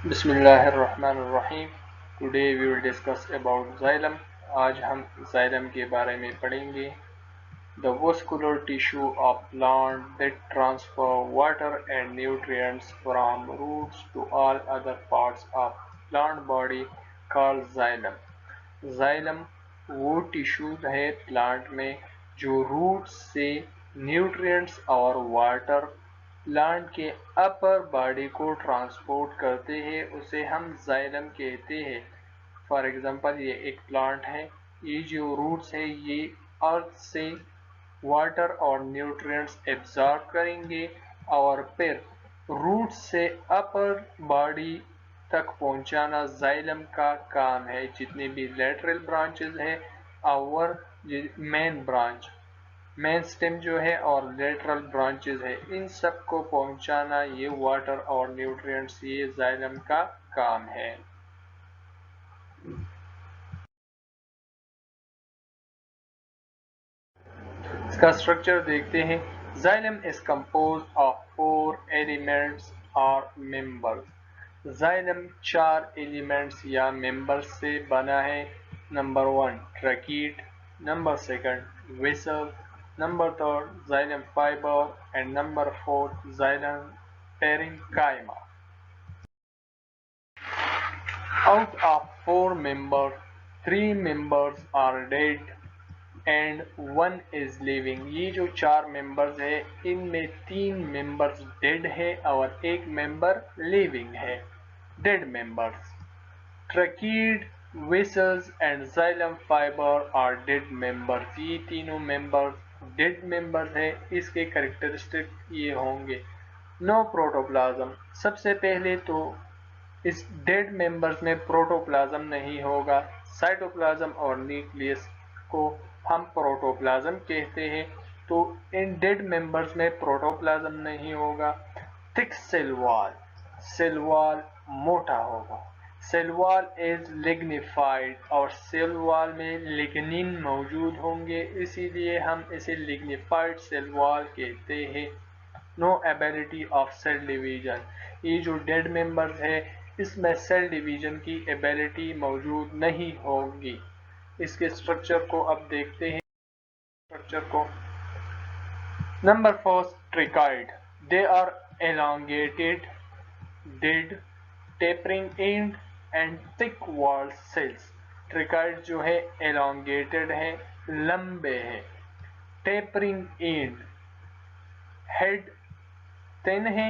बिस्मिल्लाहिर्रहमानिर्रहीम। Today we will discuss about xylem. आज हम जाइलम के बारे में पढ़ेंगे। The vascular tissue of plant that transfer water and nutrients from roots to all other parts of plant body called xylem। Xylem वो tissues है plant में जो रूट्स से न्यूट्रिएंट्स और वाटर प्लांट के अपर बॉडी को ट्रांसपोर्ट करते हैं, उसे हम जाइलम कहते हैं। फॉर एग्जांपल ये एक प्लांट है, ये जो रूट्स है ये अर्थ से वाटर और न्यूट्रिएंट्स एब्जॉर्ब करेंगे और फिर रूट्स से अपर बॉडी तक पहुंचाना जाइलम का काम है। जितने भी लेटरल ब्रांचेस है और मेन ब्रांच मेन स्टेम जो है और लेटरल ब्रांचेस है, इन सब को पहुंचाना ये वाटर और न्यूट्रिएंट्स ये जाइलम का काम है। इसका स्ट्रक्चर देखते हैं। Xylem is composed of 4 elements or members. Xylem 4 elements या मेंबर्स से बना है। Number 1 tracheid, number 2 vessel, number 3 xylem fibre and number 4 xylem parenchyma. Out of 4 members, 3 members are dead and 1 is living. ये जो 4 members है इनमें 3 members dead है और 1 मेंबर लिविंग है। Dead members tracheid, vessels and xylem fibre are dead members. ये तीनों members dead members है। इसके कैरेक्टरिस्टिक ये होंगे। No protoplasm. सबसे पहले तो इस डेड मेंबर्स में प्रोटोप्लाज्म नहीं होगा। साइटोप्लाज्म और न्यूक्लियस को हम प्रोटोप्लाज्म कहते हैं, तो इन डेड मेंबर्स में प्रोटोप्लाज्म नहीं होगा। थिक सेल वॉल मोटा होगा। सेल वॉल इज लिग्निफाइड और सेल वॉल में लिग्निन मौजूद होंगे, इसीलिए हम इसे लिग्निफाइड सेल वॉल कहते हैं। No ability of cell division. ये जो डेड मेंबर्स है इसमें सेल डिवीजन की एबिलिटी मौजूद नहीं होगी। इसके स्ट्रक्चर को अब देखते हैं। स्ट्रक्चर को number 4 tracheid. They are elongated, dead, tapering end and thick walled cells। Tracheid जो है elongated है, लंबे है। टेपरिंग एंड हेड थिन है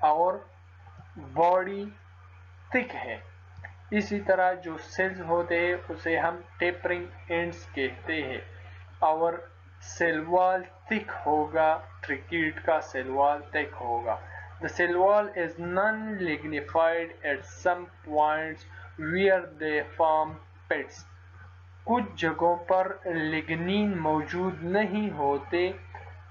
और बॉडी थिक है। इसी तरह जो सेल्स होते हैं उसे हम टेपरिंग एंड्स कहते हैं और सेल वॉल थिक होगा। ट्रिकीट का सेल वॉल थिक होगा। The cell wall is non lignified at some points where they form pits. कुछ जगहों पर लिग्निन मौजूद नहीं होते,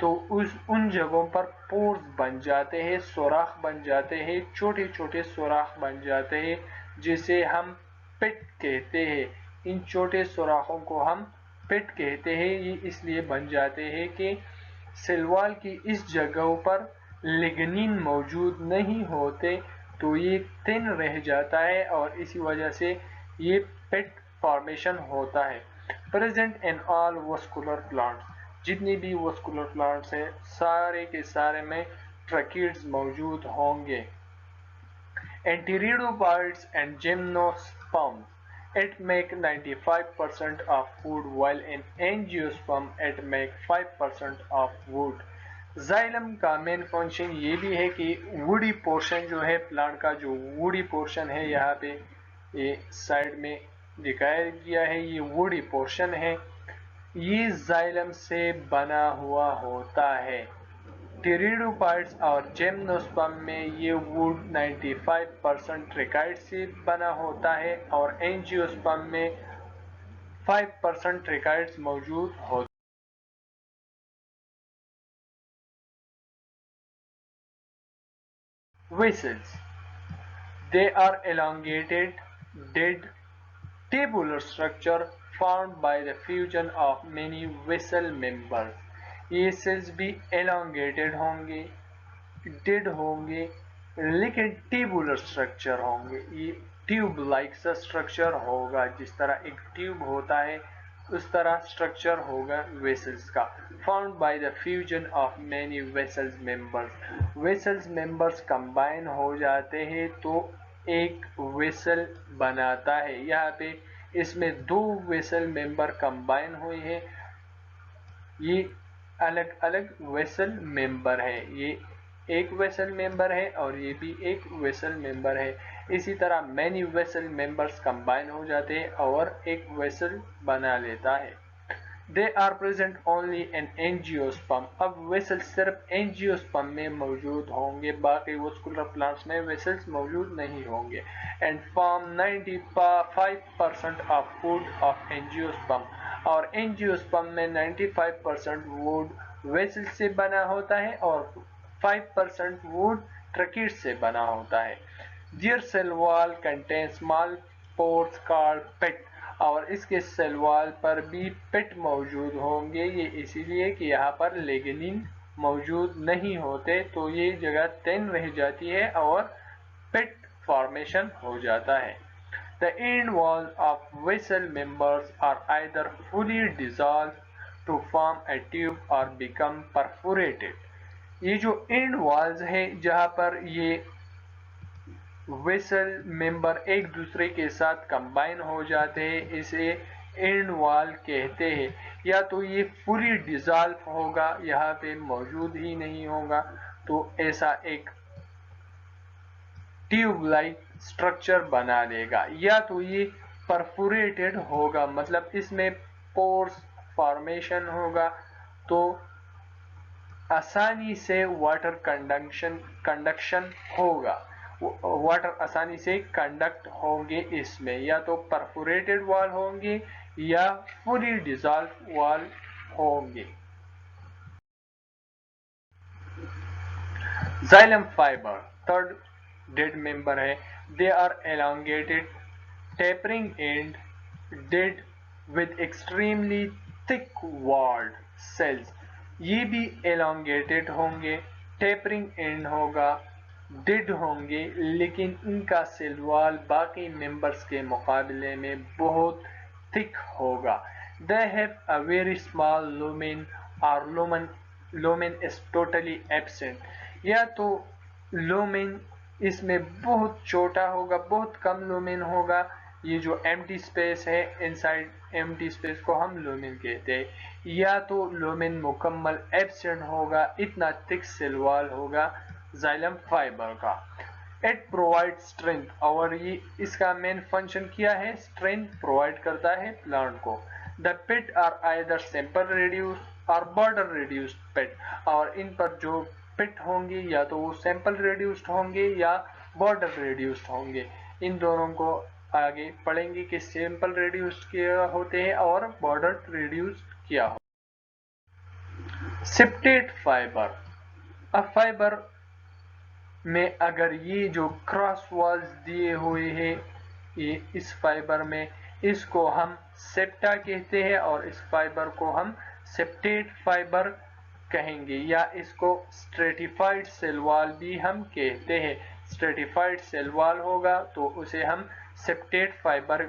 तो उन जगहों पर पोर्स बन जाते हैं, सुराख बन जाते हैं, छोटे छोटे सुराख बन जाते हैं, जिसे हम पिट कहते हैं। इन छोटे सुराखों को हम पिट कहते हैं। ये इसलिए बन जाते हैं कि सेल वॉल की इस जगहों पर लिग्निन मौजूद नहीं होते, तो ये थिन रह जाता है और इसी वजह से ये पिट फॉर्मेशन होता है। Present in all vascular plants. जितनी भी वस्कुलर प्लांट्स है सारे के सारे में ट्रकीड्स मौजूद होंगे। एंटीरिडोपाइड्स and gymnosperms it make 95% of food, while in angiosperm it make 5% of wood। Xylem का मेन फंक्शन ये भी है कि वुडी पोर्शन जो है प्लांट का, जो वुडी पोर्शन है यहाँ पे ये साइड में दिखाया गया है, ये वुडी पोर्शन है, ये जाइलम से बना हुआ होता है। टेरिडोफाइट्स और जिम्नोस्पर्म में ये वुड 95% ट्रिकाइड से बना होता है और एंजियोस्पर्म में 5% ट्रिकाइड्स मौजूद होते हैं। Vessels, they are elongated, dead, tabular structure formed by the fusion of many vessel members। ये सेल्स भी elongated होंगे, dead होंगे, लेकिन ट्यूबुलर स्ट्रक्चर होंगे, ये ट्यूब लाइक सा स्ट्रक्चर होगा, जिस तरह एक ट्यूब होता है उस तरह स्ट्रक्चर होगा वेसल्स का। Found by the fusion of many vessels members, vessels members combine हो जाते हैं तो एक वेसल बनाता है। यहाँ पे इसमें दो वेसल मेंबर कंबाइन हुए हैं, ये अलग अलग वेसल मेंबर है, ये एक वेसल मेंबर है और ये भी एक वेसल मेंबर है। इसी तरह मैनी वेसल मेंबर्स कंबाइन हो जाते हैं और एक वेसल बना लेता है। They are present only in angiosperm, अब वेसल सिर्फ एंजियोस्पर्म में मौजूद होंगे, बाकी वस्कुलर प्लांट्स में वेसल्स मौजूद नहीं होंगे। And form 95% of food of angiosperm, और एंजियोस्पर्म में 95% वुड वेसल से बना होता है और 5% वुड ट्रकीट से बना होता है। Their cell wall contains small pores called pit, और इसके सेल वॉल पर भी पिट मौजूद होंगे, ये इसीलिए कि यहाँ पर लिग्निन मौजूद नहीं होते, तो ये जगह थिन रह जाती है और पिट फॉर्मेशन हो जाता है। The end walls of vessel members are either fully dissolved to form a tube or become perforated. ये जो end walls है जहाँ पर ये वेसल मेंबर एक दूसरे के साथ कंबाइन हो जाते हैं, इसे एंड वॉल कहते हैं। या तो ये फुली डिसॉल्व होगा, यहाँ पे मौजूद ही नहीं होगा, तो ऐसा एक ट्यूब लाइक स्ट्रक्चर बना देगा, या तो ये परफोरेटेड होगा, मतलब इसमें पोर्स फॉर्मेशन होगा, तो आसानी से वाटर कंडक्शन होगा, वाटर आसानी से कंडक्ट होंगे इसमें, या तो परफोरेटेड वॉल होंगे या फुली डिसॉल्व वॉल होंगे। Xylem fibre third dead member है। They are elongated tapering end dead with extremely thick walled cells, ये भी एलोंगेटेड होंगे, टेपरिंग एंड होगा, डेड होंगे, लेकिन इनका सेल वॉल बाकी मेंबर्स के मुकाबले में बहुत थिक होगा। They have a very small lumen और लुमेन इज टोटली एब्सेंट, या तो लुमेन इसमें बहुत छोटा होगा, बहुत कम लुमेन होगा, ये जो एम्प्टी स्पेस है इनसाइड एम्प्टी स्पेस को हम लुमेन कहते हैं, या तो लुमेन मुकम्मल एब्सेंट होगा, इतना थिक सेल वॉल होगा जाइलम फाइबर का। इट प्रोवाइड स्ट्रेंथ, और ये इसका मेन फंक्शन क्या है, स्ट्रेंथ प्रोवाइड करता है प्लांट को। The pit are either simple reduce और बॉर्डर रेड्यूस्ड पिट, और इन पर जो पिट होंगे या तो वो सिंपल रेड्यूस्ड होंगे या बॉर्डर रेड्यूस्ड होंगे। इन दोनों को आगे पढ़ेंगे कि सिंपल रेड्यूस्ड क्या होते हैं और बॉर्डर रेड्यूस्ड क्या हो। सेप्टेट फाइबर, अब फाइबर में अगर ये जो क्रॉस वॉल्स दिए हुए हैं, ये इस फाइबर में, इसको हम सेप्टा कहते हैं और इस फाइबर को हम सेप्टेट फाइबर कहेंगे, या इसको स्ट्रेटिफाइड सेल वॉल भी हम कहते हैं। स्ट्रेटिफाइड सेल वॉल होगा तो उसे हम सेप्टेट फाइबर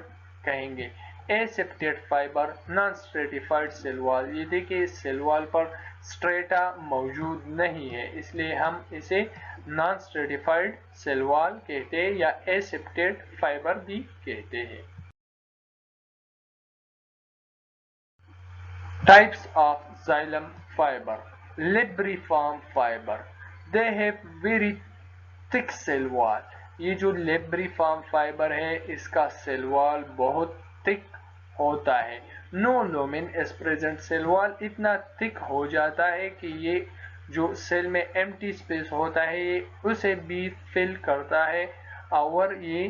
कहेंगे। Aseptate fibre non stratified cell wall, ये देखिए सेल वॉल पर स्ट्रेटा मौजूद नहीं है, इसलिए हम इसे नॉन स्ट्रेटिफाइड सेल वॉल कहते हैं या एसेप्टेड फाइबर भी कहते हैं। Types of xylem fibre, libriform fibre, they have very thick cell wall, ये जो लेब्रिफॉर्म फाइबर है इसका सेल वॉल बहुत थिक होता है। No lumen is present, cell wall इतना थिक हो जाता है कि ये जो सेल में एम्प्टी स्पेस होता है ये उसे भी फिल करता है और ये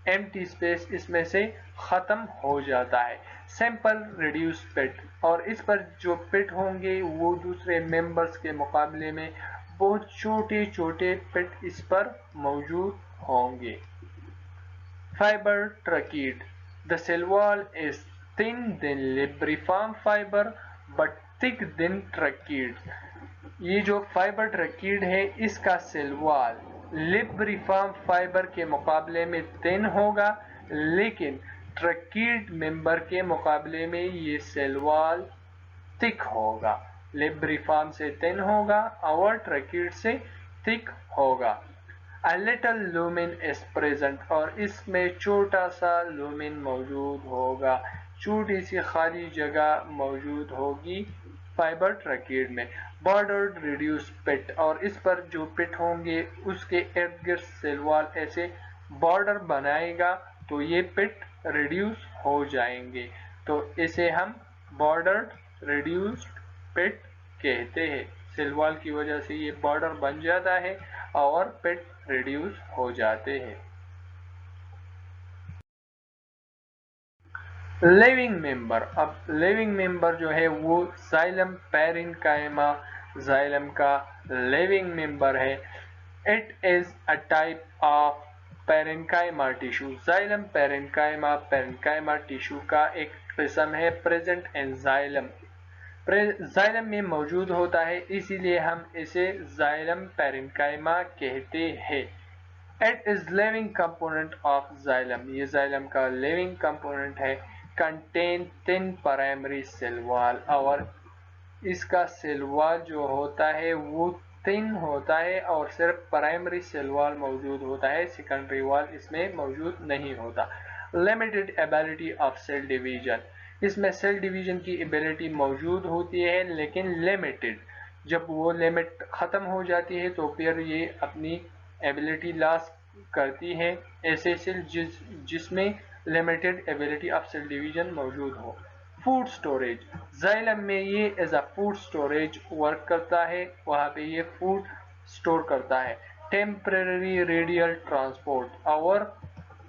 एम्प्टी स्पेस इसमें से खत्म हो जाता है। सिंपल रिड्यूस पिट, और इस पर जो पिट होंगे वो दूसरे मेंबर्स के मुकाबले में बहुत छोटे छोटे पिट इस पर मौजूद होंगे। Fibre tracheid, the cell wall is thin than libriform fiber but thick than tracheids, ये जो फाइबर ट्रकीड है इसका सेल वॉल लिब्रिफॉर्म फाइबर के मुकाबले में थिन होगा, लेकिन ट्रकीड मेंबर के मुकाबले में ये सेल वॉल थिक होगा। लिब्रिफॉर्म से थिन होगा और ट्रकीड से थिक होगा। A little lumen is present, और इसमें छोटा सा लूमिन मौजूद होगा, छोटी सी खाली जगह मौजूद होगी फाइबर ट्रकीड में। बॉर्डर्ड रिड्यूस पिट, और इस पर जो पिट होंगे उसके इर्द गिर्द सेल वॉल ऐसे बॉर्डर बनाएगा तो ये पिट रिड्यूस हो जाएंगे, तो इसे हम बॉर्डर्ड रिड्यूस्ड पिट कहते हैं। सेल वॉल की वजह से ये बॉर्डर बन जाता है और पिट रिड्यूस हो जाते हैं। लिविंग मेंबर, अब लिविंग मेंबर जो है वो जाइलम पैरेन्काइमा जाइलम का लिविंग मेंबर है। It is a type of parenchyma tissue. Xylem parenchyma tissue का एक किस्म है, प्रेजेंट इन जाइलम, जाइलम में मौजूद होता है, इसीलिए हम इसे जाइलम पैरेन्काइमा कहते हैं। It is living component of xylem, ये जाइलम का लिविंग कंपोनेंट है। Contain thin primary cell wall, और इसका सेल वॉल जो होता है वो थिन होता है और सिर्फ प्राइमरी सेल वॉल मौजूद होता है, सेकेंडरी वॉल इसमें मौजूद नहीं होता। Limited ability of cell division, इसमें सेल डिवीजन की एबिलिटी मौजूद होती है लेकिन लिमिटेड, जब वो लिमिट ख़त्म हो जाती है तो फिर ये अपनी एबिलिटी लॉस करती है। ऐसे सेल जिसमें limited ability of cell division मौजूद हो। फूड स्टोरेज, जाइलम में ये as a food storage work करता है, वहाँ पे ये फूड स्टोर करता है। टेम्परेरी रेडियल ट्रांसपोर्ट, और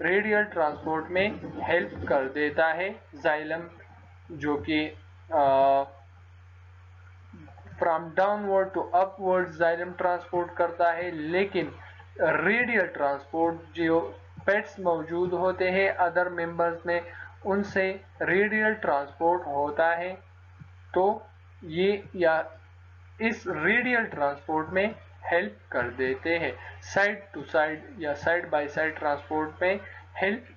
रेडियल ट्रांसपोर्ट में हेल्प कर देता है जाइलम, जो कि from downward to upward xylem transport करता है, लेकिन रेडियल ट्रांसपोर्ट जो पेट्स मौजूद होते हैं अदर मेंबर्स में उनसे रेडियल ट्रांसपोर्ट होता है, तो ये या इस रेडियल ट्रांसपोर्ट में हेल्प कर देते हैं। साइड टू साइड या साइड बाय साइड ट्रांसपोर्ट में हेल्प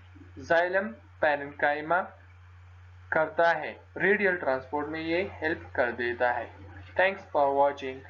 जाइलम पैरेन्काइमा करता है, रेडियल ट्रांसपोर्ट में ये हेल्प कर देता है। Thanks for watching.